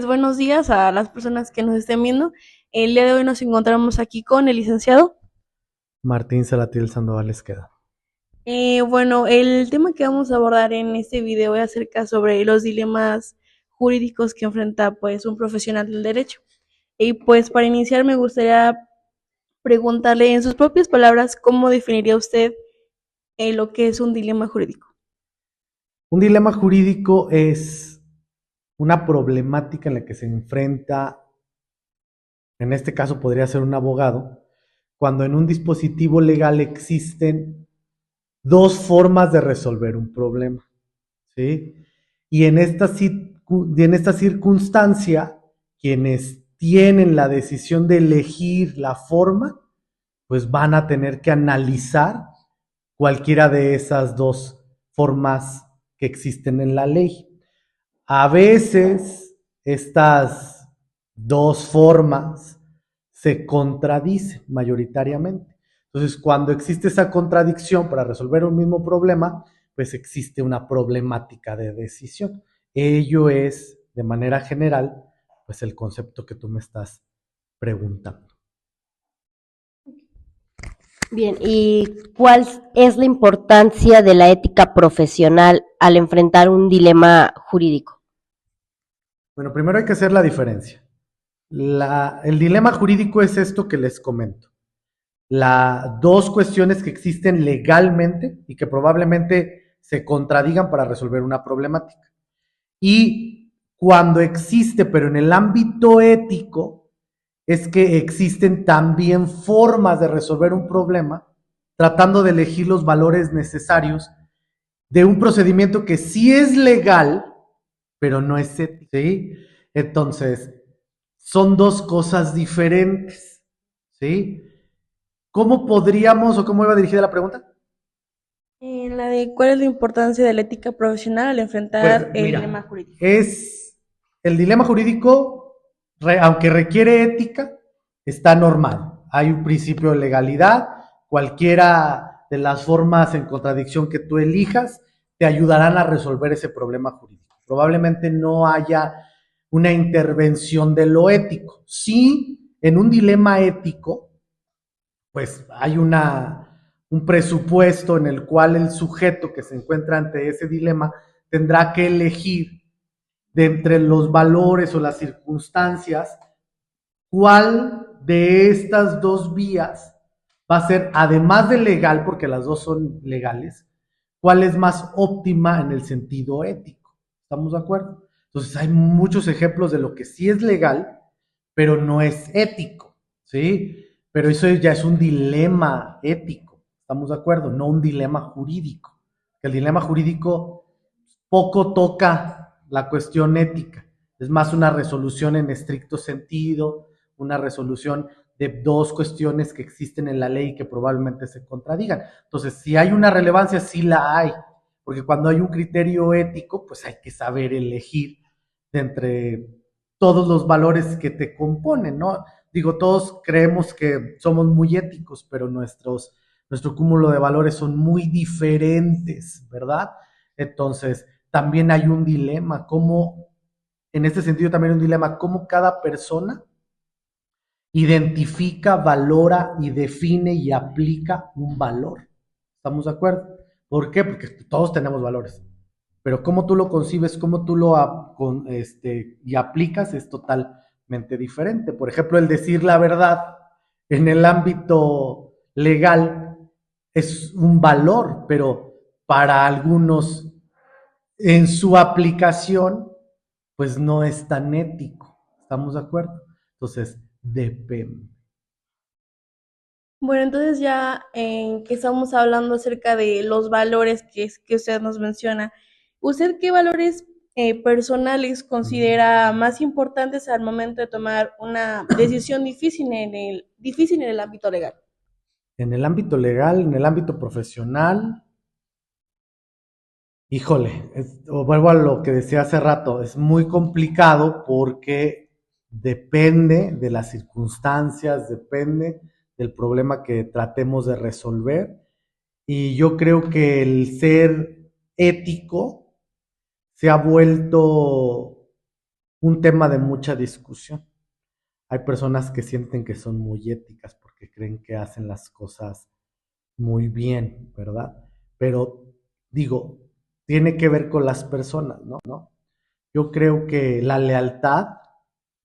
pues buenos días a las personas que nos estén viendo. El día de hoy nos encontramos aquí con el licenciado. Martín Salatiel Sandoval Esqueda. Bueno, el tema que vamos a abordar en este video es acerca sobre los dilemas jurídicos que enfrenta pues un profesional del derecho. Y pues para iniciar me gustaría preguntarle en sus propias palabras cómo definiría usted lo que es un dilema jurídico. Un dilema jurídico es una problemática en la que se enfrenta, en este caso podría ser un abogado, cuando en un dispositivo legal existen dos formas de resolver un problema, ¿sí? Y en esta circunstancia, quienes tienen la decisión de elegir la forma, pues van a tener que analizar cualquiera de esas dos formas que existen en la ley. A veces estas dos formas se contradicen mayoritariamente. Entonces, cuando existe esa contradicción para resolver un mismo problema, pues existe una problemática de decisión. Ello es, de manera general, pues el concepto que tú me estás preguntando. Bien, ¿y cuál es la importancia de la ética profesional al enfrentar un dilema jurídico? Bueno, primero hay que hacer la diferencia. El dilema jurídico es esto que les comento. Dos cuestiones que existen legalmente y que probablemente se contradigan para resolver una problemática. Y cuando existe, pero en el ámbito ético, es que existen también formas de resolver un problema tratando de elegir los valores necesarios de un procedimiento que sí es legal, pero no es ético, ¿sí? Entonces, son dos cosas diferentes, ¿sí? ¿Cómo podríamos o cómo iba dirigida la pregunta? En la de cuál es la importancia de la ética profesional al Pues enfrentar el dilema mira, jurídico. es el dilema jurídico, aunque requiere ética, está normal. Hay un principio de legalidad, cualquiera de las formas en contradicción que tú elijas te ayudarán a resolver ese problema jurídico. Probablemente no haya una intervención de lo ético. Sí, en un dilema ético, pues hay un presupuesto en el cual el sujeto que se encuentra ante ese dilema tendrá que elegir de entre los valores o las circunstancias cuál de estas dos vías va a ser, además de legal, porque las dos son legales, cuál es más óptima en el sentido ético. ¿Estamos de acuerdo? Entonces hay muchos ejemplos de lo que sí es legal, pero no es ético, ¿sí? Pero eso ya es un dilema ético, ¿estamos de acuerdo? No un dilema jurídico. El dilema jurídico poco toca la cuestión ética, es más una resolución en estricto sentido, una resolución de dos cuestiones que existen en la ley y que probablemente se contradigan. Entonces, si hay una relevancia, sí la hay, porque cuando hay un criterio ético, pues hay que saber elegir de entre todos los valores que te componen, ¿no? Digo, todos creemos que somos muy éticos, pero nuestro cúmulo de valores son muy diferentes, ¿verdad? Entonces, también hay un dilema, cómo, en este sentido también hay un dilema, cómo cada persona identifica, valora y define y aplica un valor. ¿Estamos de acuerdo? ¿Por qué? Porque todos tenemos valores. Pero cómo tú lo concibes, cómo tú y aplicas es totalmente diferente. Por ejemplo, el decir la verdad en el ámbito legal es un valor, pero para algunos en su aplicación, pues no es tan ético. ¿Estamos de acuerdo? Entonces, depende. Bueno, entonces ya que estamos hablando acerca de los valores que usted nos menciona, ¿usted qué valores personales considera más importantes al momento de tomar una decisión difícil en el ámbito legal? En el ámbito legal, en el ámbito profesional, híjole, vuelvo a lo que decía hace rato, es muy complicado porque depende de las circunstancias, depende del problema que tratemos de resolver. Y yo creo que el ser ético se ha vuelto un tema de mucha discusión. Hay personas que sienten que son muy éticas porque creen que hacen las cosas muy bien, ¿verdad? Pero digo, tiene que ver con las personas, ¿no? Yo creo que la lealtad,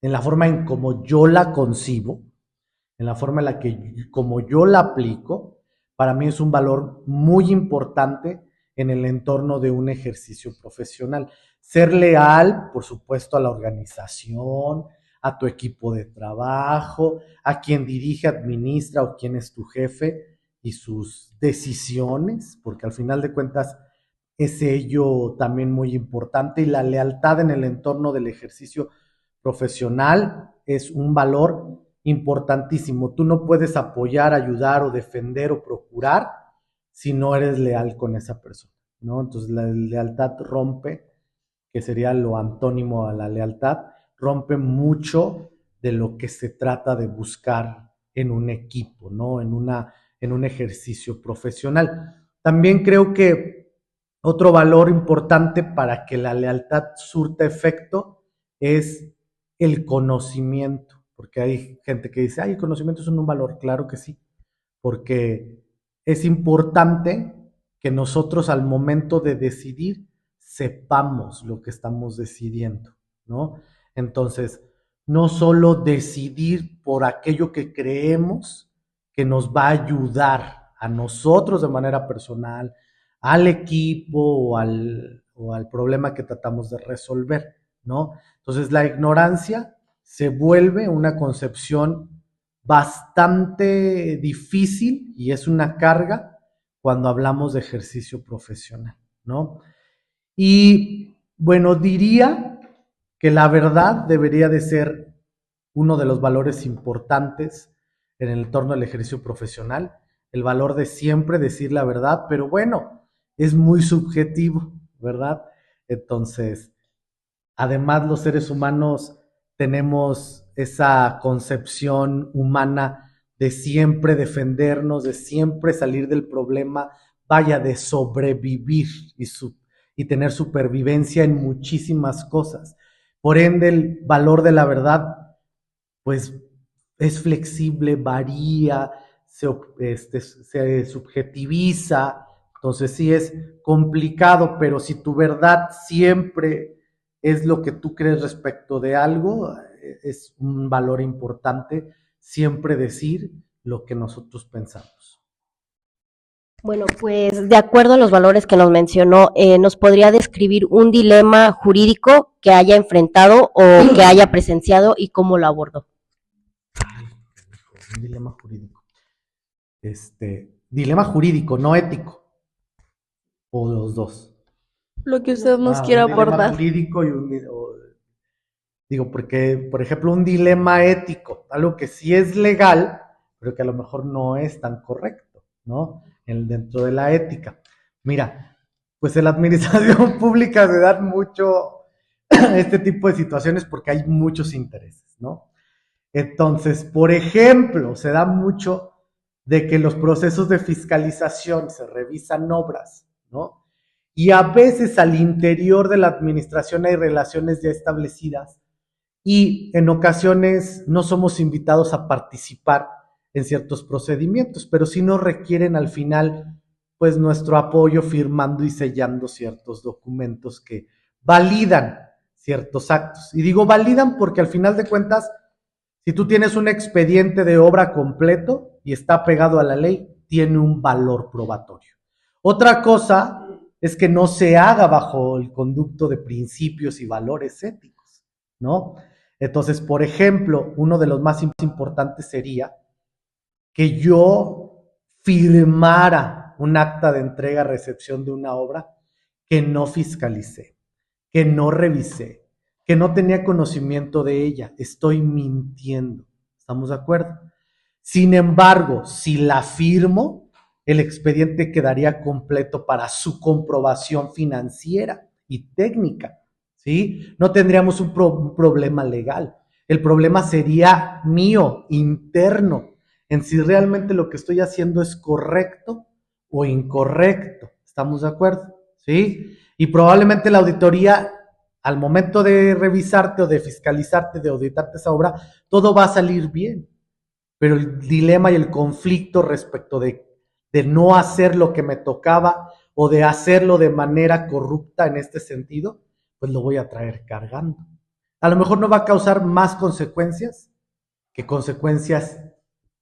en la forma en como yo la concibo, en la forma en la que como yo la aplico, para mí es un valor muy importante en el entorno de un ejercicio profesional. Ser leal, por supuesto, a la organización, a tu equipo de trabajo, a quien dirige, administra o quien es tu jefe y sus decisiones, porque al final de cuentas es ello también muy importante, y la lealtad en el entorno del ejercicio profesional es un valor importantísimo. Tú no puedes apoyar, ayudar o defender o procurar si no eres leal con esa persona, ¿no? Entonces la lealtad rompe, que sería lo antónimo a la lealtad, rompe mucho de lo que se trata de buscar en un equipo, ¿no? En un ejercicio profesional. También creo que otro valor importante para que la lealtad surta efecto es el conocimiento, porque hay gente que dice, ay, el conocimiento es un valor, claro que sí, porque es importante que nosotros al momento de decidir sepamos lo que estamos decidiendo, ¿no? Entonces, no solo decidir por aquello que creemos que nos va a ayudar a nosotros de manera personal, al equipo o al problema que tratamos de resolver, ¿no? Entonces, la ignorancia se vuelve una concepción bastante difícil y es una carga cuando hablamos de ejercicio profesional, ¿no? Y bueno, diría que la verdad debería de ser uno de los valores importantes en el entorno del ejercicio profesional, el valor de siempre decir la verdad, pero bueno, es muy subjetivo, ¿verdad? Entonces, además, los seres humanos tenemos esa concepción humana de siempre defendernos, de siempre salir del problema, vaya, de sobrevivir y tener supervivencia en muchísimas cosas. Por ende, el valor de la verdad, pues, es flexible, varía, se subjetiviza, entonces sí es complicado, pero si tu verdad siempre es lo que tú crees respecto de algo, es un valor importante siempre decir lo que nosotros pensamos. Bueno, pues de acuerdo a los valores que nos mencionó, ¿nos podría describir un dilema jurídico que haya enfrentado o que haya presenciado y cómo lo abordó? Ay, un dilema jurídico. Dilema jurídico, no ético. O los dos. Lo que usted nos Un quiera dilema abordar. jurídico digo, porque, por ejemplo, un dilema ético, algo que sí es legal, pero que a lo mejor no es tan correcto, ¿no? Dentro de la ética. Mira, pues en la administración pública se dan mucho este tipo de situaciones porque hay muchos intereses, ¿no? Entonces, por ejemplo, se da mucho de que los procesos de fiscalización se revisan obras, ¿no? Y a veces al interior de la administración hay relaciones ya establecidas y en ocasiones no somos invitados a participar en ciertos procedimientos, pero sí nos requieren al final pues nuestro apoyo firmando y sellando ciertos documentos que validan ciertos actos. Y digo validan porque al final de cuentas, si tú tienes un expediente de obra completo y está pegado a la ley, tiene un valor probatorio. Otra cosa es que no se haga bajo el conducto de principios y valores éticos, ¿no? Entonces, por ejemplo, uno de los más importantes sería que yo firmara un acta de entrega-recepción de una obra que no fiscalicé, que no revisé, que no tenía conocimiento de ella. Estoy mintiendo. ¿Estamos de acuerdo? Sin embargo, si la firmo, el expediente quedaría completo para su comprobación financiera y técnica, ¿sí? No tendríamos un problema legal. El problema sería mío, interno, en si realmente lo que estoy haciendo es correcto o incorrecto. ¿Estamos de acuerdo? ¿Sí? Y probablemente la auditoría al momento de revisarte o de fiscalizarte, de auditarte esa obra, todo va a salir bien. Pero el dilema y el conflicto respecto de no hacer lo que me tocaba o de hacerlo de manera corrupta en este sentido, pues lo voy a traer cargando. A lo mejor no va a causar más consecuencias que consecuencias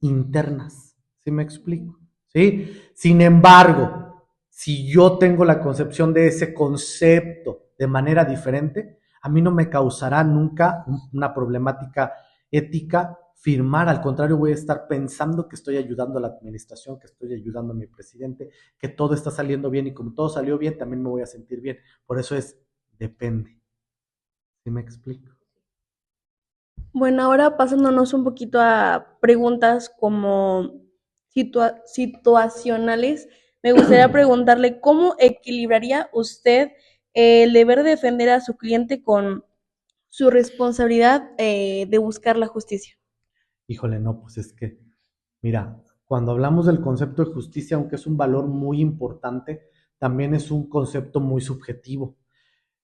internas. ¿Sí me explico? ¿Sí? Sin embargo, si yo tengo la concepción de ese concepto de manera diferente, a mí no me causará nunca una problemática ética firmar. Al contrario, voy a estar pensando que estoy ayudando a la administración, que estoy ayudando a mi presidente, que todo está saliendo bien y como todo salió bien, también me voy a sentir bien. Por eso depende. ¿Sí me explico? Bueno, ahora pasándonos un poquito a preguntas como situacionales, me gustaría preguntarle cómo equilibraría usted el deber de defender a su cliente con su responsabilidad de buscar la justicia. Híjole, no, pues es que, mira, cuando hablamos del concepto de justicia, aunque es un valor muy importante, también es un concepto muy subjetivo.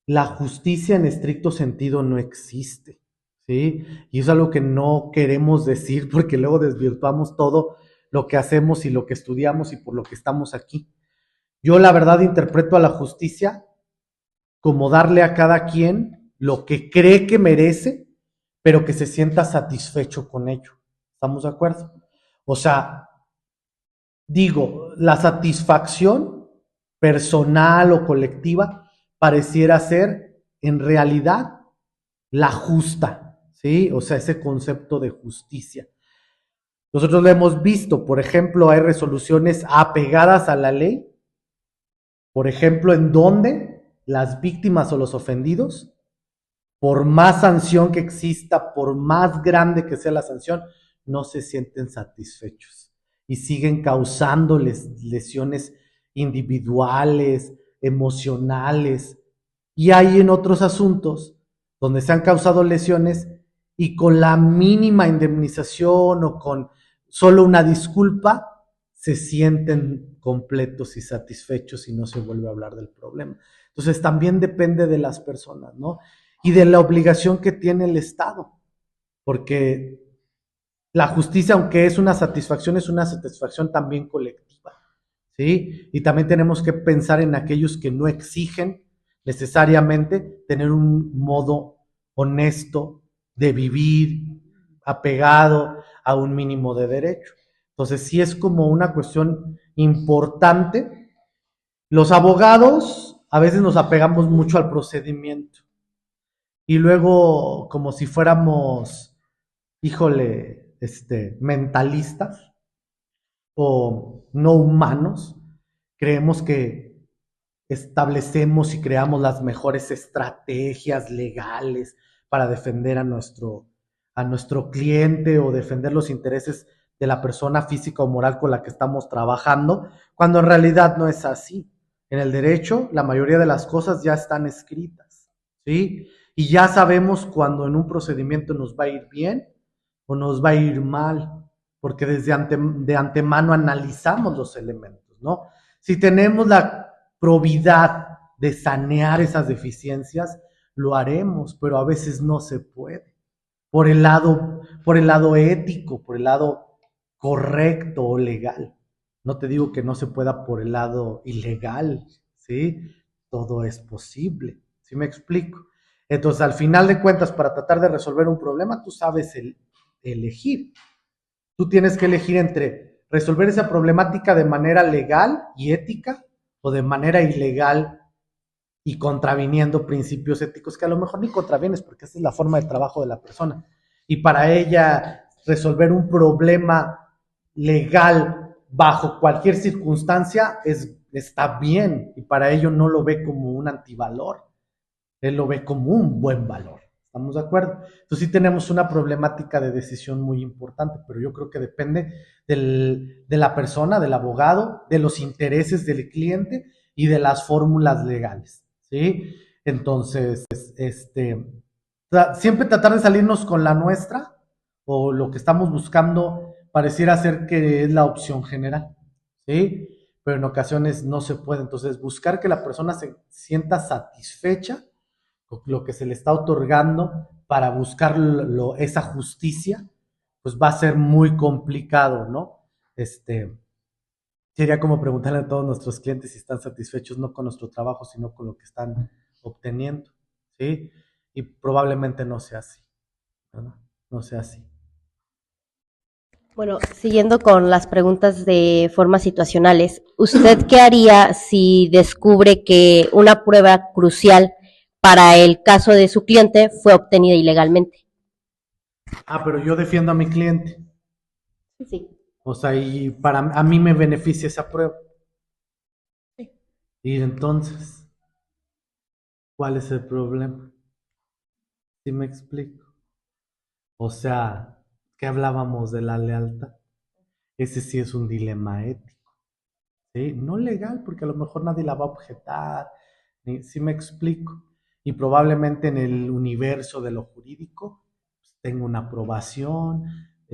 La justicia en estricto sentido no existe, ¿sí? Y es algo que no queremos decir porque luego desvirtuamos todo lo que hacemos y lo que estudiamos y por lo que estamos aquí. Yo la verdad interpreto a la justicia como darle a cada quien lo que cree que merece, pero que se sienta satisfecho con ello. ¿Estamos de acuerdo? O sea, digo, la satisfacción personal o colectiva pareciera ser en realidad la justa, ¿sí? O sea, ese concepto de justicia. Nosotros lo hemos visto, por ejemplo, hay resoluciones apegadas a la ley, por ejemplo, en donde las víctimas o los ofendidos, por más sanción que exista, por más grande que sea la sanción, no se sienten satisfechos y siguen causándoles lesiones individuales, emocionales. Y hay en otros asuntos donde se han causado lesiones y con la mínima indemnización o con solo una disculpa se sienten completos y satisfechos y no se vuelve a hablar del problema. Entonces también depende de las personas, ¿no? Y de la obligación que tiene el Estado, porque la justicia, aunque es una satisfacción también colectiva, ¿sí? Y también tenemos que pensar en aquellos que no exigen necesariamente tener un modo honesto de vivir, apegado a un mínimo de derecho. Entonces, sí es como una cuestión importante. Los abogados a veces nos apegamos mucho al procedimiento y luego, como si fuéramos, híjole, mentalistas o no humanos, creemos que establecemos y creamos las mejores estrategias legales para defender a nuestro cliente o defender los intereses de la persona física o moral con la que estamos trabajando, cuando en realidad no es así. En el derecho, la mayoría de las cosas ya están escritas, ¿sí? Y ya sabemos cuando en un procedimiento nos va a ir bien o nos va a ir mal, porque de antemano analizamos los elementos, ¿no? Si tenemos la probidad de sanear esas deficiencias, lo haremos, pero a veces no se puede. Por el lado ético, por el lado correcto o legal. No te digo que no se pueda por el lado ilegal, ¿sí? Todo es posible, ¿sí me explico? Entonces, al final de cuentas, para tratar de resolver un problema, tú sabes elegir. Tú tienes que elegir entre resolver esa problemática de manera legal y ética o de manera ilegal y contraviniendo principios éticos que a lo mejor ni contravienes porque esa es la forma de trabajo de la persona. Y para ella resolver un problema legal bajo cualquier circunstancia está bien y para ello no lo ve como un antivalor, él lo ve como un buen valor. ¿Estamos de acuerdo? Entonces sí tenemos una problemática de decisión muy importante, pero yo creo que depende de la persona, del abogado, de los intereses del cliente y de las fórmulas legales, ¿sí? Entonces, siempre tratar de salirnos con la nuestra o lo que estamos buscando pareciera ser que es la opción general, ¿sí? Pero en ocasiones no se puede. Entonces, buscar que la persona se sienta satisfecha lo que se le está otorgando para buscar esa justicia, pues va a ser muy complicado, ¿no? Sería como preguntarle a todos nuestros clientes si están satisfechos no con nuestro trabajo, sino con lo que están obteniendo, ¿sí? Y probablemente no sea así, ¿verdad? No sea así. Bueno, siguiendo con las preguntas de formas situacionales, ¿usted qué haría si descubre que una prueba crucial para el caso de su cliente fue obtenida ilegalmente? Pero yo defiendo a mi cliente. Sí. O sea, y a mí me beneficia esa prueba. Sí. Y entonces, ¿cuál es el problema? ¿Sí me explico? O sea, ¿qué hablábamos de la lealtad? Ese sí es un dilema ético, ¿sí? No legal, porque a lo mejor nadie la va a objetar, ¿sí me explico? Y probablemente en el universo de lo jurídico pues, tenga una aprobación,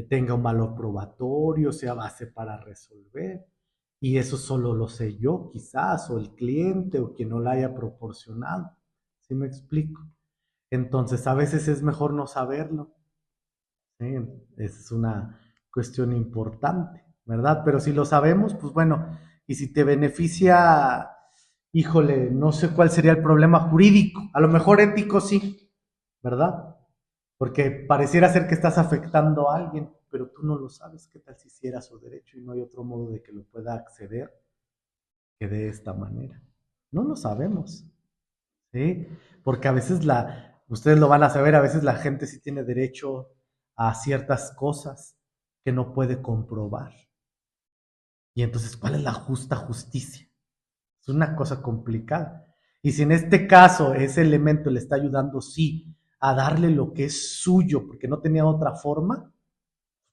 tenga un valor probatorio, sea base para resolver. Y eso solo lo sé yo, quizás, o el cliente, o quien no la haya proporcionado. ¿Sí me explico? Entonces, a veces es mejor no saberlo. ¿Sí? Es una cuestión importante, ¿verdad? Pero si lo sabemos, pues bueno, y si te beneficia, híjole, no sé cuál sería el problema jurídico, a lo mejor ético sí, ¿verdad? Porque pareciera ser que estás afectando a alguien, pero tú no lo sabes, ¿qué tal si hiciera su derecho y no hay otro modo de que lo pueda acceder que de esta manera? No lo sabemos, ¿sí? Porque a veces ustedes lo van a saber, a veces la gente sí tiene derecho a ciertas cosas que no puede comprobar. Y entonces, ¿cuál es la justa justicia? Es una cosa complicada. Y si en este caso ese elemento le está ayudando, sí, a darle lo que es suyo, porque no tenía otra forma,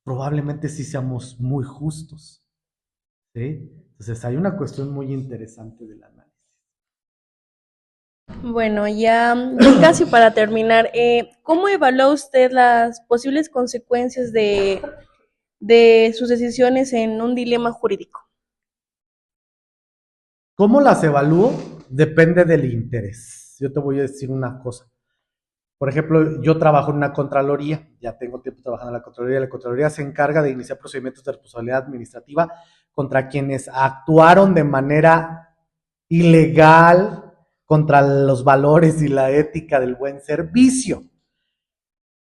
probablemente sí seamos muy justos, ¿sí? Entonces hay una cuestión muy interesante del análisis. Bueno, ya casi para terminar, ¿cómo evalúa usted las posibles consecuencias de sus decisiones en un dilema jurídico? ¿Cómo las evalúo? Depende del interés. Yo te voy a decir una cosa. Por ejemplo, yo trabajo en una Contraloría, ya tengo tiempo trabajando en la Contraloría se encarga de iniciar procedimientos de responsabilidad administrativa contra quienes actuaron de manera ilegal contra los valores y la ética del buen servicio.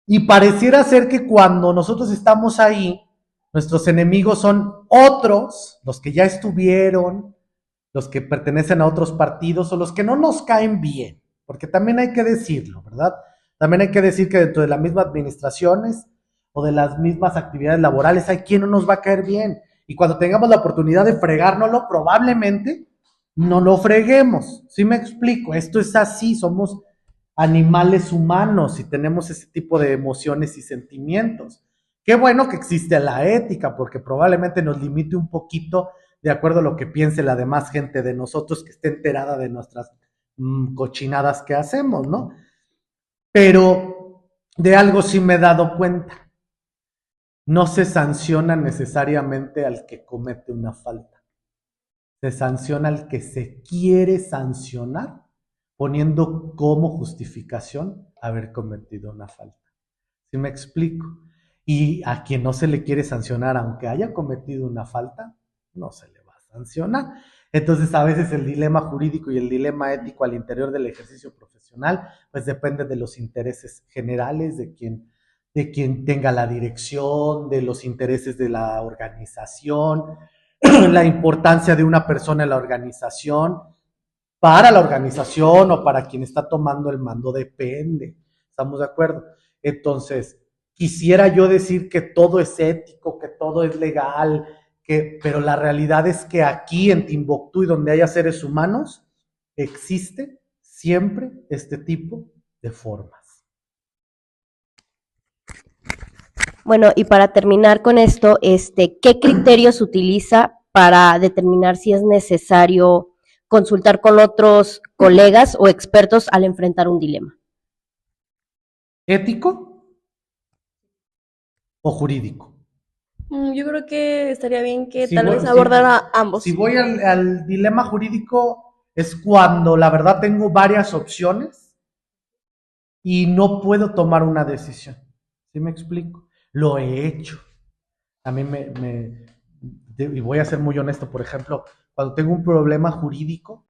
Y pareciera ser que cuando nosotros estamos ahí, nuestros enemigos son otros, los que ya estuvieron, los que pertenecen a otros partidos o los que no nos caen bien, porque también hay que decirlo, ¿verdad? También hay que decir que dentro de las mismas administraciones o de las mismas actividades laborales hay quien no nos va a caer bien. Y cuando tengamos la oportunidad de fregárnoslo, probablemente no lo freguemos. ¿Sí me explico? Esto es así, somos animales humanos y tenemos ese tipo de emociones y sentimientos. Qué bueno que existe la ética, porque probablemente nos limite un poquito de acuerdo a lo que piense la demás gente de nosotros que esté enterada de nuestras cochinadas que hacemos, ¿no? Pero de algo sí me he dado cuenta. No se sanciona necesariamente al que comete una falta. Se sanciona al que se quiere sancionar poniendo como justificación haber cometido una falta. ¿Sí me explico? Y a quien no se le quiere sancionar, aunque haya cometido una falta, no se le va a sancionar. Entonces, a veces el dilema jurídico y el dilema ético al interior del ejercicio profesional, pues depende de los intereses generales de quien tenga la dirección, de los intereses de la organización, la importancia de una persona en la organización, para la organización o para quien está tomando el mando, depende. ¿Estamos de acuerdo? Entonces, quisiera yo decir que todo es ético, que todo es legal, pero la realidad es que aquí en Timbuktu y donde haya seres humanos, existe siempre este tipo de formas. Bueno, y para terminar con esto, ¿qué criterios utiliza para determinar si es necesario consultar con otros colegas o expertos al enfrentar un dilema? ¿Ético o jurídico? Yo creo que estaría bien que Si tal voy, vez abordara si ambos. voy al dilema jurídico, es cuando la verdad tengo varias opciones y no puedo tomar una decisión. ¿Sí me explico? Lo he hecho. A mí y voy a ser muy honesto, por ejemplo, cuando tengo un problema jurídico,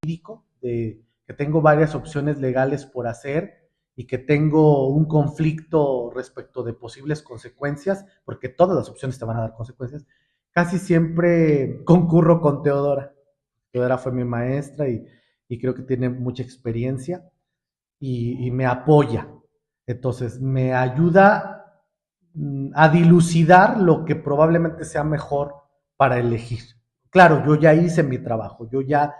de que tengo varias opciones legales por hacer y que tengo un conflicto respecto de posibles consecuencias, porque todas las opciones te van a dar consecuencias, casi siempre concurro con Teodora. Teodora fue mi maestra y creo que tiene mucha experiencia y me apoya. Entonces, me ayuda a dilucidar lo que probablemente sea mejor para elegir. Claro, yo ya hice mi trabajo, yo ya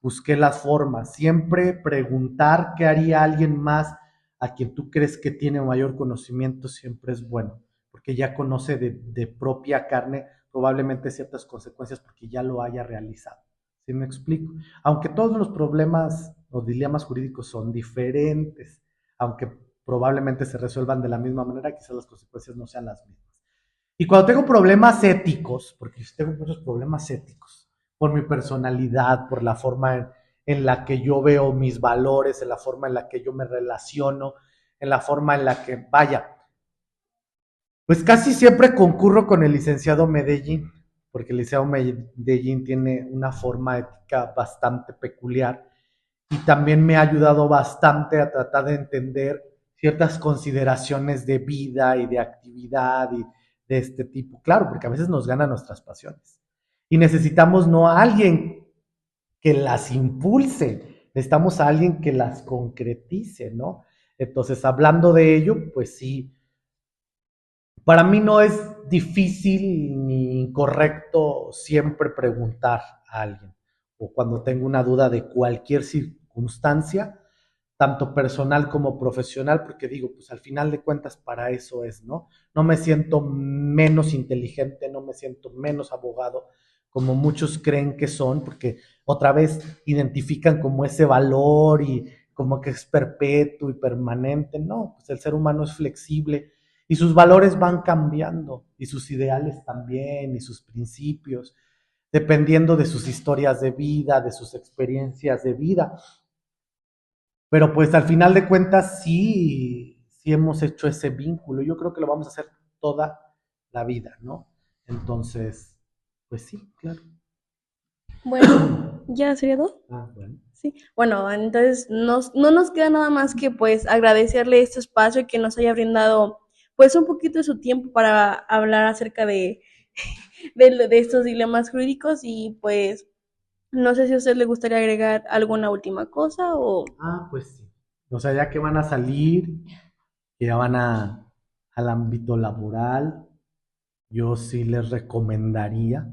busqué las formas. Siempre preguntar qué haría alguien más a quien tú crees que tiene mayor conocimiento siempre es bueno, porque ya conoce de propia carne probablemente ciertas consecuencias porque ya lo haya realizado. ¿Sí me explico? Aunque todos los problemas o dilemas jurídicos son diferentes, aunque probablemente se resuelvan de la misma manera, quizás las consecuencias no sean las mismas. Y cuando tengo problemas éticos, porque tengo muchos problemas éticos, por mi personalidad, por la forma en la que yo veo mis valores, en la forma en la que yo me relaciono, en la forma en la que, vaya, pues casi siempre concurro con el licenciado Medellín, porque el licenciado Medellín tiene una forma ética bastante peculiar y también me ha ayudado bastante a tratar de entender ciertas consideraciones de vida y de actividad y de este tipo. Claro, porque a veces nos ganan nuestras pasiones y necesitamos no a alguien que las impulse, necesitamos a alguien que las concretice, ¿no? Entonces, hablando de ello, pues sí, para mí no es difícil ni incorrecto siempre preguntar a alguien o cuando tengo una duda de cualquier circunstancia, tanto personal como profesional, porque digo, pues al final de cuentas para eso es, ¿no? No me siento menos inteligente, no me siento menos abogado, como muchos creen que son, porque otra vez identifican como ese valor y como que es perpetuo y permanente. No, pues el ser humano es flexible y sus valores van cambiando y sus ideales también y sus principios, dependiendo de sus historias de vida, de sus experiencias de vida. Pero pues al final de cuentas sí hemos hecho ese vínculo. Yo creo que lo vamos a hacer toda la vida, ¿no? Entonces, pues sí, claro. Bueno, ¿ya sería todo? Ah, bueno. Sí. Bueno, entonces no nos queda nada más que pues agradecerle este espacio que nos haya brindado pues un poquito de su tiempo para hablar acerca de estos dilemas jurídicos y pues no sé si a usted le gustaría agregar alguna última cosa o... Ah, pues sí. O sea, ya que van a salir, que ya van al ámbito laboral, yo sí les recomendaría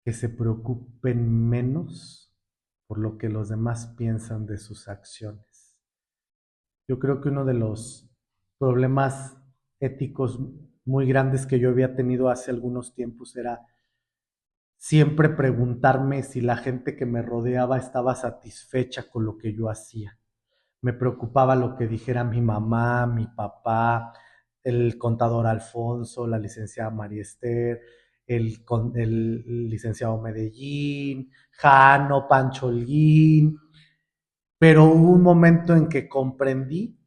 que se preocupen menos por lo que los demás piensan de sus acciones. Yo creo que uno de los problemas éticos muy grandes que yo había tenido hace algunos tiempos era siempre preguntarme si la gente que me rodeaba estaba satisfecha con lo que yo hacía. Me preocupaba lo que dijera mi mamá, mi papá, el contador Alfonso, la licenciada María Esther, el licenciado Medellín, Jano, Pancho Holguín, pero hubo un momento en que comprendí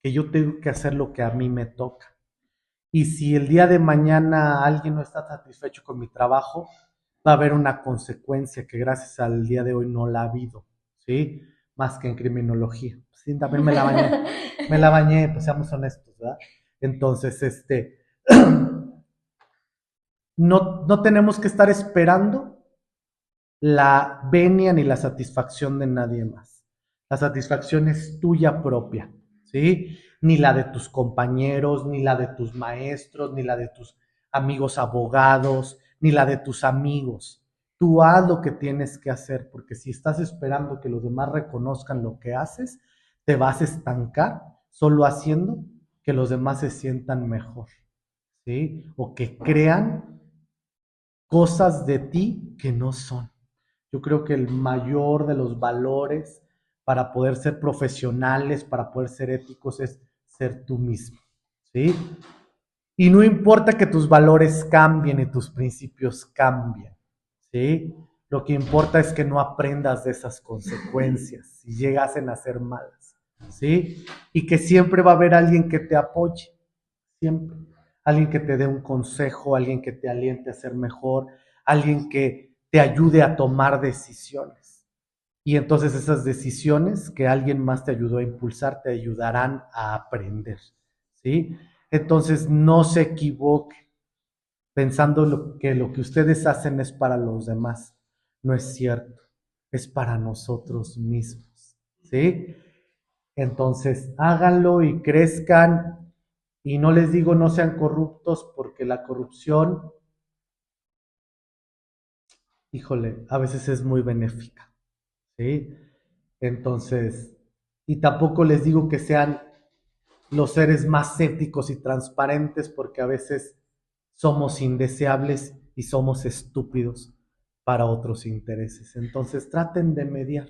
que yo tengo que hacer lo que a mí me toca. Y si el día de mañana alguien no está satisfecho con mi trabajo, va a haber una consecuencia que gracias al día de hoy no la ha habido, ¿sí? Más que en criminología. Sí, también me la bañé, pues seamos honestos, ¿verdad? Entonces, no tenemos que estar esperando la venia ni la satisfacción de nadie más. La satisfacción es tuya propia, ¿sí? Ni la de tus compañeros, ni la de tus maestros, ni la de tus amigos abogados, ni la de tus amigos. Tú haz lo que tienes que hacer, porque si estás esperando que los demás reconozcan lo que haces, te vas a estancar solo haciendo que los demás se sientan mejor, ¿sí? O que crean cosas de ti que no son. Yo creo que el mayor de los valores para poder ser profesionales, para poder ser éticos, es ser tú mismo, ¿sí? Y no importa que tus valores cambien y tus principios cambien, ¿sí? Lo que importa es que no aprendas de esas consecuencias si llegasen a ser malas. ¿sí? Y que siempre va a haber alguien que te apoye, siempre. Alguien que te dé un consejo, alguien que te aliente a ser mejor, alguien que te ayude a tomar decisiones. Y entonces esas decisiones que alguien más te ayudó a impulsar te ayudarán a aprender, ¿sí? Entonces no se equivoque pensando lo que ustedes hacen es para los demás. No es cierto, es para nosotros mismos, ¿sí? Entonces, háganlo y crezcan. Y no les digo no sean corruptos porque la corrupción, híjole, a veces es muy benéfica, ¿sí? Entonces, y tampoco les digo que sean los seres más éticos y transparentes porque a veces somos indeseables y somos estúpidos para otros intereses. Entonces, traten de mediar.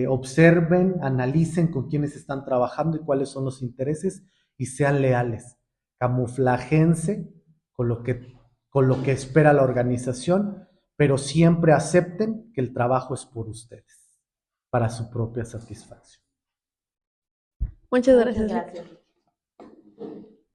Observen, analicen con quiénes están trabajando y cuáles son los intereses y sean leales. Camuflajense con lo que, con lo que espera la organización, pero siempre acepten que el trabajo es por ustedes, para su propia satisfacción. Muchas Muchas gracias, gracias. Víctor.